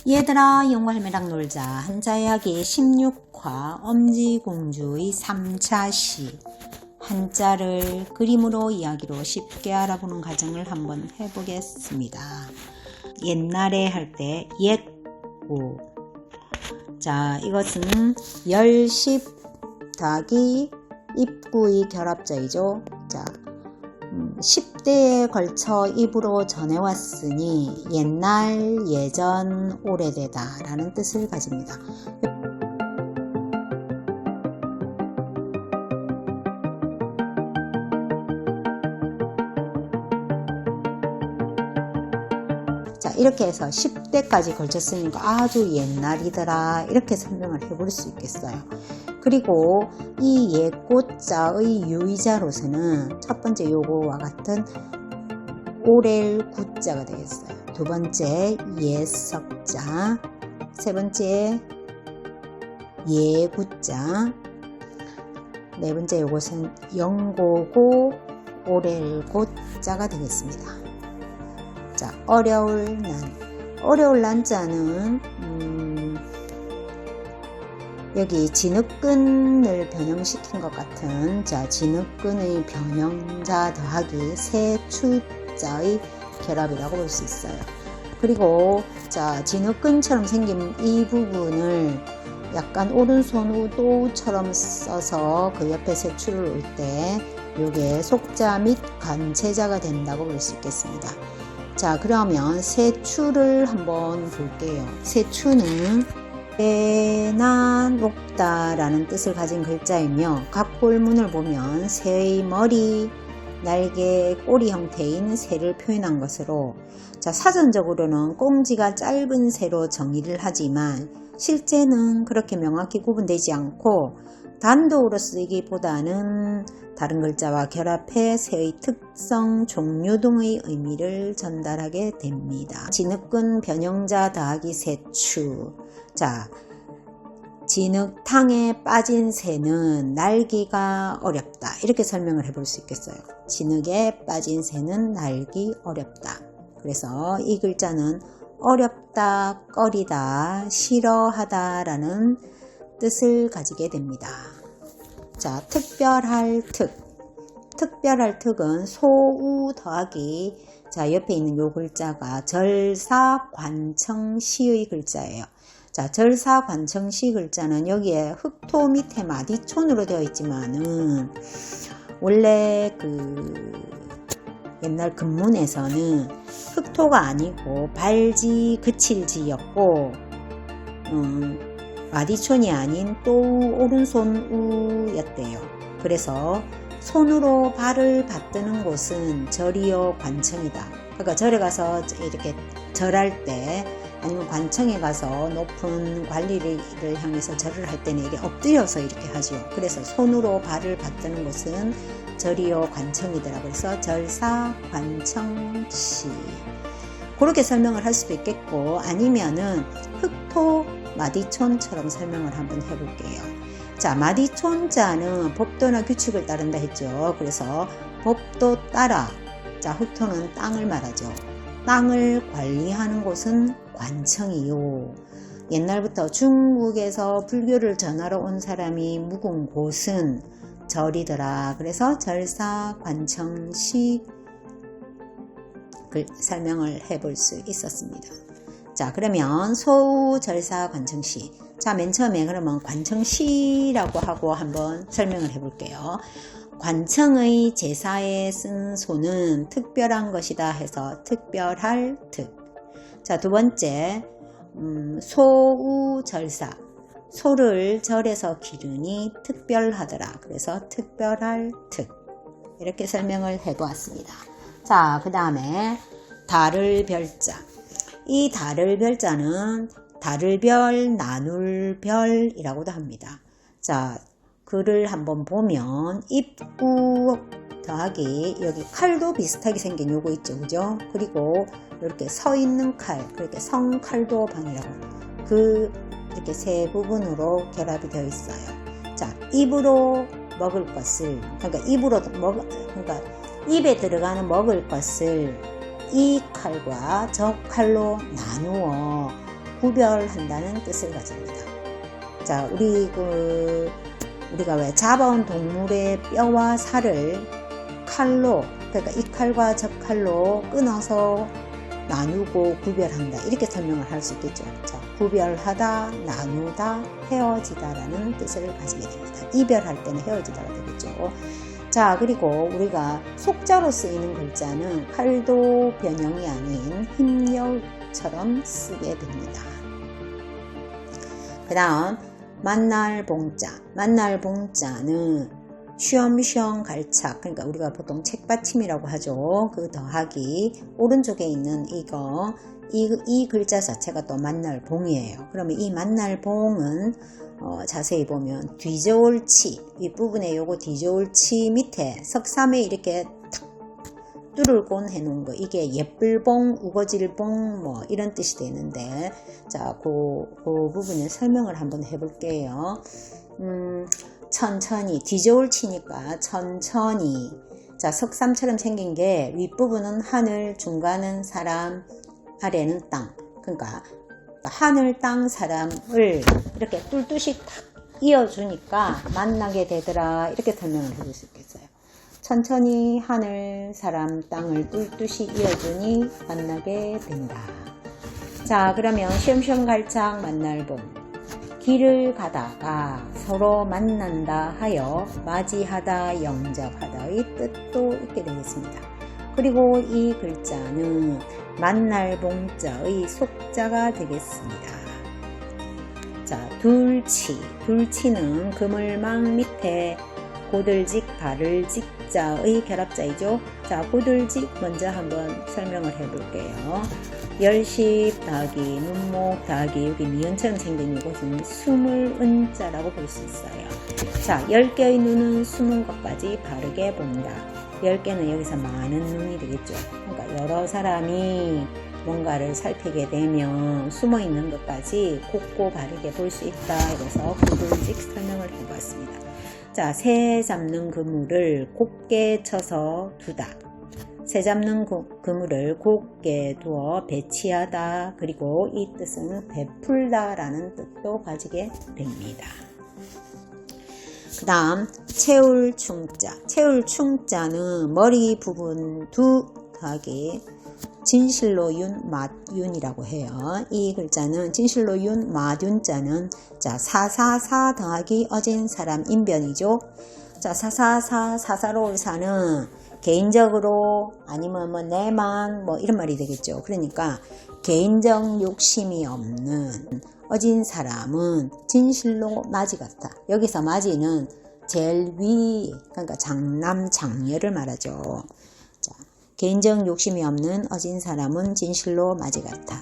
얘들아, 영어 할매랑 놀자. 한자 이야기 16화 엄지공주의 3차 시. 한자를 그림으로 이야기로 쉽게 알아보는 과정을 한번 해보겠습니다. 옛날에 할 때 옛구. 자, 이것은 열십 더하기 입구의 결합자이죠. 자, 10대에 걸쳐 입으로 전해왔으니 옛날, 예전, 오래되다 라는 뜻을 가집니다. 자, 이렇게 해서 10대까지 걸쳤으니까 아주 옛날이더라 이렇게 설명을 해볼 수 있겠어요. 그리고 이 옛고자의 유의자로서는 첫 번째 요거와 같은 오렐 구자가 되겠어요. 두 번째 예석자, 세 번째 예구자, 네 번째 요것은 영고고 오렐 고자가 되겠습니다. 자, 어려울 난자는 여기 진흙근을 변형시킨 것 같은 자 진흙근의 변형자 더하기 세추자의 결합이라고 볼 수 있어요. 그리고 자 진흙근처럼 생긴 이 부분을 약간 오른손 우도처럼 써서 그 옆에 세추를 올 때 이게 속자 및 간체자가 된다고 볼 수 있겠습니다. 자, 그러면 세추를 한번 볼게요. 세추는 새나 녹다 라는 뜻을 가진 글자이며 각 볼문을 보면 새의 머리, 날개, 꼬리 형태인 새를 표현한 것으로 자, 사전적으로는 꽁지가 짧은 새로 정의를 하지만 실제는 그렇게 명확히 구분되지 않고 단독으로 쓰이기보다는 다른 글자와 결합해 새의 특성, 종류 등의 의미를 전달하게 됩니다. 진흙근 변형자 더하기 세추. 자, 진흙탕에 빠진 새는 날기가 어렵다. 이렇게 설명을 해볼 수 있겠어요. 진흙에 빠진 새는 날기 어렵다. 그래서 이 글자는 어렵다, 꺼리다, 싫어하다 라는 뜻을 가지게 됩니다. 자, 특별할 특. 특별할 특은 소우 더하기 자 옆에 있는 요 글자가 절사관청시의 글자예요. 자, 절사관청시 글자는 여기에 흑토 밑에 마디촌으로 되어 있지만은 원래 그 옛날 근문에서는 흑토가 아니고 발지 그칠지였고 마디촌이 아닌 또 오른손 우였대요. 그래서 손으로 발을 받드는 곳은 절이요 관청이다. 그러니까 절에 가서 이렇게 절할 때 아니면 관청에 가서 높은 관리를 향해서 절을 할 때는 이게 엎드려서 이렇게 하죠. 그래서 손으로 발을 받드는 곳은 절이요 관청이더라. 그래서 절사 관청시 그렇게 설명을 할 수도 있겠고 아니면은 흑토 마디촌처럼 설명을 한번 해볼게요. 자, 마디촌자는 법도나 규칙을 따른다 했죠. 그래서 법도 따라 자 흑토는 땅을 말하죠. 땅을 관리하는 곳은 관청이요. 옛날부터 중국에서 불교를 전하러 온 사람이 묵은 곳은 절이더라. 그래서 절사관청시 설명을 해볼 수 있었습니다. 자, 그러면 소우 절사관청시. 자, 맨 처음에 그러면 관청시라고 하고 한번 설명을 해볼게요. 관청의 제사에 쓴 소는 특별한 것이다 해서 특별할 특. 자, 두 번째 소우 절사. 소를 절에서 기르니 특별하더라. 그래서 특별할 특. 이렇게 설명을 해보았습니다. 자, 그 다음에 달을 별자. 이 달을 별자는 달을 별, 나눌 별이라고도 합니다. 자, 글을 한번 보면 입구 더하기 여기 칼도 비슷하게 생긴 요거 있죠. 그죠? 그리고 이렇게 서 있는 칼, 그렇게 성칼도 방이라고 이렇게 세 부분으로 결합이 되어 있어요. 자, 입으로 먹을 것을 그러니까 입에 들어가는 먹을 것을 이 칼과 저 칼로 나누어 구별한다는 뜻을 가집니다. 자, 우리가 왜 잡아온 동물의 뼈와 살을 칼로, 그러니까 이 칼과 저 칼로 끊어서 나누고 구별한다, 이렇게 설명을 할 수 있겠죠. 자, 구별하다, 나누다, 헤어지다 라는 뜻을 가지게 됩니다. 이별할 때는 헤어지다가 되겠죠. 자, 그리고 우리가 속자로 쓰이는 글자는 칼도 변형이 아닌 힘여처럼 쓰게 됩니다. 그 다음 만날 봉자. 만날 봉자는 쉬엄쉬엄 갈착, 그러니까 우리가 보통 책받침이라고 하죠. 그 더하기 오른쪽에 있는 이 글자 자체가 또 만날봉이에요. 그러면 이 만날봉은 자세히 보면 뒤저울치, 윗부분에 요거 뒤저울치 밑에 석삼에 이렇게 탁 뚫을곤 해놓은 거, 이게 예쁠봉, 우거질봉 뭐 이런 뜻이 되는데, 자, 그 부분을 설명을 한번 해볼게요. 천천히, 뒤저울치니까 천천히. 자, 석삼처럼 생긴 게 윗부분은 하늘, 중간은 사람, 아래는 땅. 그러니까 하늘, 땅, 사람을 이렇게 뚫듯이 탁 이어주니까 만나게 되더라, 이렇게 설명을 해줄 수 있겠어요. 천천히 하늘, 사람, 땅을 뚫듯이 이어주니 만나게 된다. 자, 그러면 쉬엄쉬엄 갈착 만날봉. 길을 가다가 서로 만난다 하여 맞이하다, 영접하다의 뜻도 있게 되겠습니다. 그리고 이 글자는 만날봉자의 속자가 되겠습니다. 자, 둘치. 둘치는 그물망 밑에 고들직, 바를직 자의 결합자이죠. 자, 고들직 먼저 한번 설명을 해볼게요. 열십 더하기 눈목 더하기 여기 미연처럼 생긴 이곳은 숨을 은자라고 볼 수 있어요. 자, 10개의 눈은 숨은 것까지 바르게 본다. 10개는 여기서 많은 눈이 되겠죠. 그러니까 여러 사람이 뭔가를 살피게 되면 숨어 있는 것까지 곱고 바르게 볼 수 있다. 그래서 고들직 설명을 해봤습니다. 자, 새 잡는 그물을 곱게 쳐서 두다. 새 잡는 그물을 곱게 두어 배치하다. 그리고 이 뜻은 베풀다 라는 뜻도 가지게 됩니다. 그 다음 채울 충자. 채울 충자는 머리 부분 두 더하기 진실로 윤, 맛윤이라고 해요. 이 글자는 진실로 윤, 맛윤자는 자, 사사사 더하기 어진 사람 인변이죠. 자, 사사로울 사는 개인적으로 아니면 뭐 내만 뭐 이런 말이 되겠죠. 그러니까 개인적 욕심이 없는 어진 사람은 진실로 맞이 같다. 여기서 맞이는 제일 위, 그러니까 장남 장녀를 말하죠. 자, 개인적 욕심이 없는 어진 사람은 진실로 맞이 같아.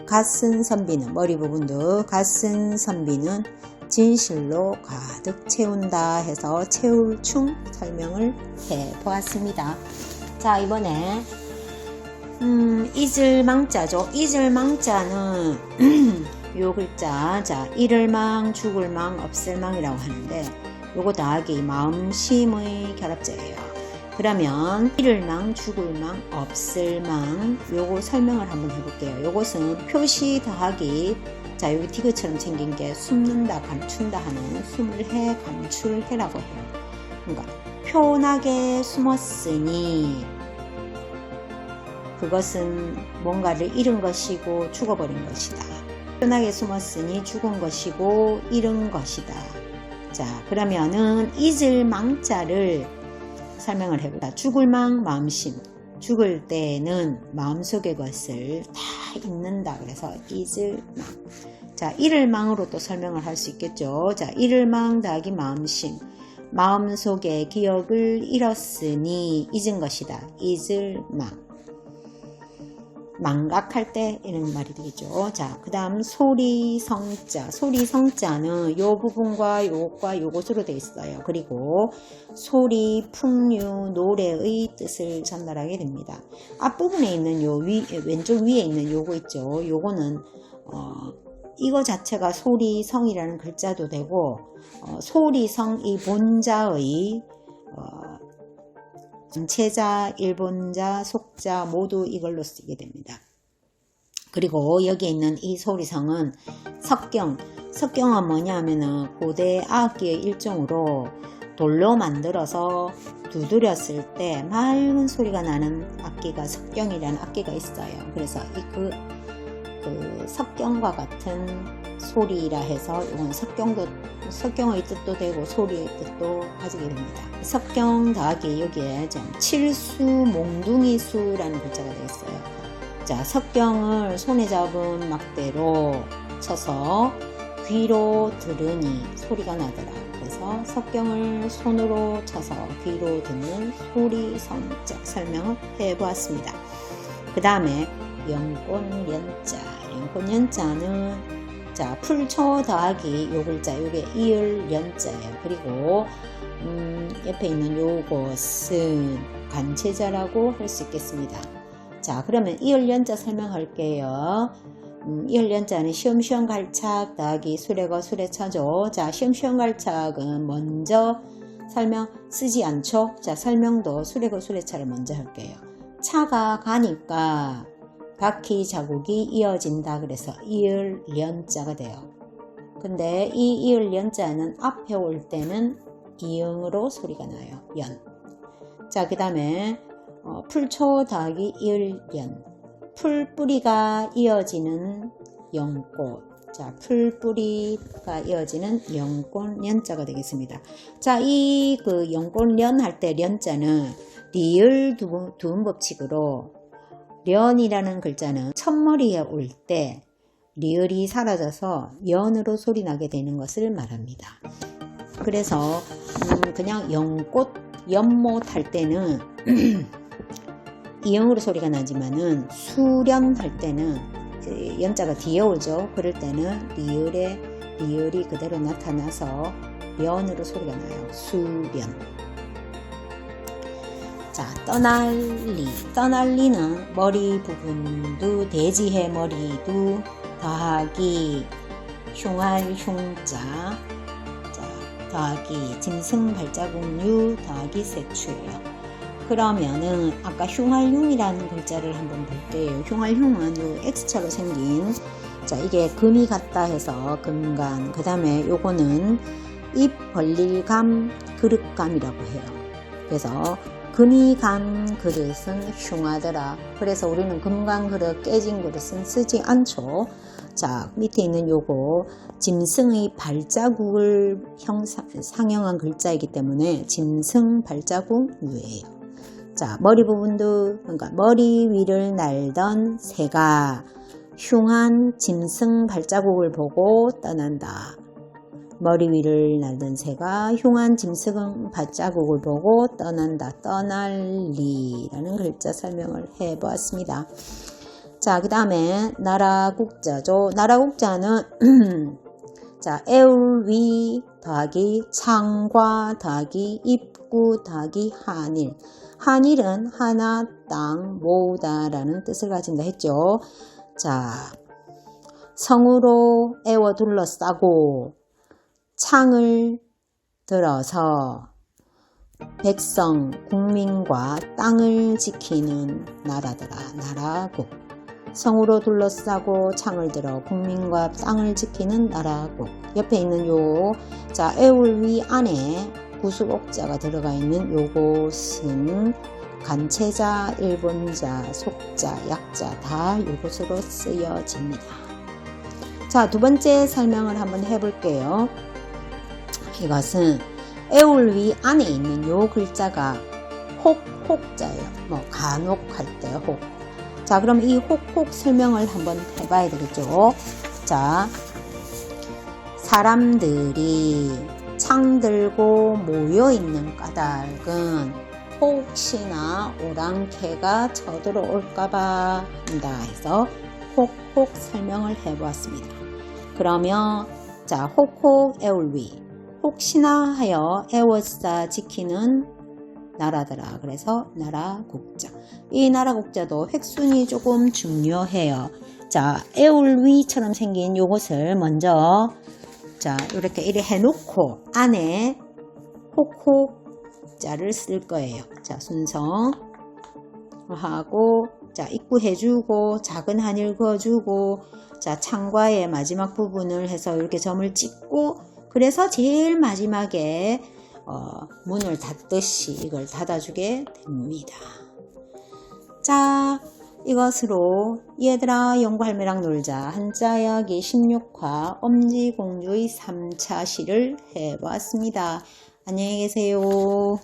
갓쓴 선비는 머리 부분도 갓쓴 선비는 진실로 가득 채운다 해서 채울충 설명을 해 보았습니다. 자, 이번에 잊을망자죠. 잊을망자는 요 글자, 자, 잃을망, 죽을망, 없을망이라고 하는데 요거 더하기 마음심의 결합자예요. 그러면 잃을망, 죽을망, 없을망 요거 설명을 한번 해볼게요. 요것은 표시 더하기, 자, 여기 디귿처럼 생긴 게 숨는다, 감춘다 하는 숨을 해, 감출해라고 해요. 그러니까 편하게 숨었으니 그것은 뭔가를 잃은 것이고 죽어버린 것이다. 편하게 숨었으니 죽은 것이고 잃은 것이다. 자, 그러면은 잊을 망자를 설명을 해보자. 죽을 망, 마음심. 죽을 때는 마음속의 것을 다 잊는다. 그래서 잊을 망. 자, 잃을 망으로 또 설명을 할 수 있겠죠. 자, 잃을 망 더하기 마음심. 마음속의 기억을 잃었으니 잊은 것이다. 잊을 망. 망각할 때 이런 말이 되겠죠. 자, 그 다음 소리성자. 소리성자는 요 부분과 요것과 요것으로 되어 있어요. 그리고 소리, 풍류, 노래의 뜻을 전달하게 됩니다. 앞부분에 있는 요 왼쪽 위에 있는 요거 있죠. 요거는 이거 자체가 소리성이라는 글자도 되고 소리성 이 본자의 전체자, 일본자, 속자 모두 이걸로 쓰게 됩니다. 그리고 여기 있는 이 소리성은 석경. 석경은 뭐냐 하면은 고대 악기의 일종으로 돌로 만들어서 두드렸을 때 맑은 소리가 나는 악기가 석경이라는 악기가 있어요. 그래서 그 석경과 같은 소리라 해서 이건 석경의 뜻도 되고 소리의 뜻도 가지게 됩니다. 석경 더하기 여기에 좀 칠수 몽둥이 수라는 글자가 되겠어요. 자, 석경을 손에 잡은 막대로 쳐서 귀로 들으니 소리가 나더라. 그래서 석경을 손으로 쳐서 귀로 듣는 소리성적 설명을 해보았습니다. 그 다음에 영권연자. 영권연자는 자, 풀초 더하기 요 글자, 요게 이을연자예요. 그리고 옆에 있는 요것은 관체자라고 할 수 있겠습니다. 자, 그러면 이을연자 설명할게요. 이을연자는 시험시험 갈착 더하기 수레거 수레차죠. 자, 시험시험 갈착은 먼저 설명 쓰지 않죠. 자, 설명도 수레거 수레차를 먼저 할게요. 차가 가니까 바퀴 자국이 이어진다. 그래서 이을연자가 돼요. 근데 이 이을연자는 앞에 올 때는 이응으로 소리가 나요. 연. 자, 그 다음에 풀초 더하기 이을연. 풀뿌리가 이어지는 연꽃. 자, 풀뿌리가 이어지는 연꽃 연자가 되겠습니다. 자, 이 연꽃 할 때 연자는 리을 두음 법칙으로 련이라는 글자는 첫머리에 올 때 리을이 사라져서 연으로 소리 나게 되는 것을 말합니다. 그래서 그냥 연꽃, 연못 할 때는 이형으로 소리가 나지만은 수련 할 때는 연자가 뒤에 오죠. 그럴 때는 리을이 그대로 나타나서 련으로 소리가 나요. 수련. 자, 떠날리. 떠날리는 머리 부분도 돼지해 머리도 더하기 흉할 흉자. 자, 더하기 짐승 발자국류 더하기 색추예요. 그러면은 아까 흉할흉이라는 글자를 한번 볼게요. 흉할흉은 요 X자로 생긴, 자, 이게 금이 같다 해서 금간. 그 다음에 요거는 입 벌릴 감, 그릇감이라고 해요. 그래서 금이 간 그릇은 흉하더라. 그래서 우리는 금간 그릇, 깨진 그릇은 쓰지 않죠. 자, 밑에 있는 요거 짐승의 발자국을 상형한 글자이기 때문에 짐승 발자국류예요. 자, 머리 부분도, 그러니까 머리 위를 날던 새가 흉한 짐승 발자국을 보고 떠난다. 머리 위를 날던 새가 흉한 짐승 발자국을 보고 떠난다. 떠날리라는 글자 설명을 해보았습니다. 자, 그 다음에 나라국자죠. 나라국자는 자, 애울위 더하기 창과 더하기 입구 더하기 한일. 한일은 하나, 땅, 모으다 라는 뜻을 가진다 했죠. 자, 성으로 애워 둘러싸고 창을 들어서 백성, 국민과 땅을 지키는 나라더라. 나라국. 성으로 둘러싸고 창을 들어 국민과 땅을 지키는 나라국. 옆에 있는 요, 자, 애울위 안에 구수옥자가 들어가 있는 요것은 간체자, 일본자, 속자, 약자 다 요것으로 쓰여집니다. 자, 두 번째 설명을 한번 해볼게요. 이것은 애울위 안에 있는 요 글자가 혹자예요. 뭐 간혹 할 때 혹. 자, 그럼 이 혹 설명을 한번 해봐야 되겠죠. 자, 사람들이 창 들고 모여있는 까닭은 혹시나 오랑캐가 쳐들어올까봐 한다 해서 혹 설명을 해보았습니다. 그러면 자, 혹 애울위. 혹시나 하여 애워싸 지키는 나라더라. 그래서 나라국자. 이 나라국자도 획순이 조금 중요해요. 자, 애울위처럼 생긴 요것을 먼저 자, 이렇게 해놓고 안에 혹자를 쓸 거예요. 자, 순서 하고 자, 입구해주고 작은 한일 그어주고 자, 창과의 마지막 부분을 해서 이렇게 점을 찍고 그래서 제일 마지막에 문을 닫듯이 이걸 닫아주게 됩니다. 자, 이것으로 얘들아 영구 할매랑 놀자 한자 이야기 16화 엄지공주의 3차 시를 해보았습니다. 안녕히 계세요.